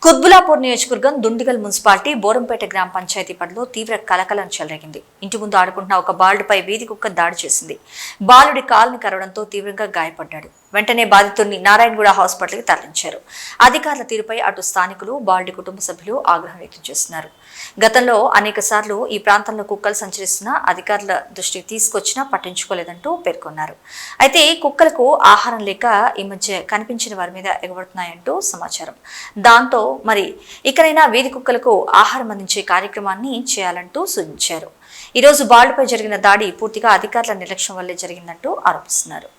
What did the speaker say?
కుత్బులాపూర్ నియోజకవర్గం దుండిగల్ మున్సిపాలిటీ బోరంపేట గ్రామ పంచాయతీ పరిధిలో తీవ్ర కలకలం చెలరేగింది. ఇంటి ముందు ఆడుకుంటున్న ఒక బాలుడిపై వీధి కుక్క దాడి చేసింది. బాలుడి కాలుని కరవడంతో తీవ్రంగా గాయపడ్డాడు. వెంటనే బాధితుడిని నారాయణగూడ హాస్పిటల్కి తరలించారు. అధికారుల తీరుపై అటు స్థానికులు, బాలుడి కుటుంబ సభ్యులు ఆగ్రహం వ్యక్తం చేస్తున్నారు. గతంలో అనేక సార్లు ఈ ప్రాంతంలో కుక్కలు సంచరిస్తున్నా అధికారుల దృష్టికి తీసుకొచ్చినా పట్టించుకోలేదంటూ పేర్కొన్నారు. అయితే కుక్కలకు ఆహారం లేక ఈ మధ్య కనిపించిన వారి మీద ఎగబడుతున్నాయంటూ సమాచారం. దాంతో మరి ఇకనైనా వీధి కుక్కలకు ఆహారం అందించే కార్యక్రమాన్ని చేయాలంటూ సూచించారు. ఈరోజు బాలుడిపై జరిగిన దాడి పూర్తిగా అధికారుల నిర్లక్ష్యం వల్లే జరిగిందంటూ ఆరోపిస్తున్నారు.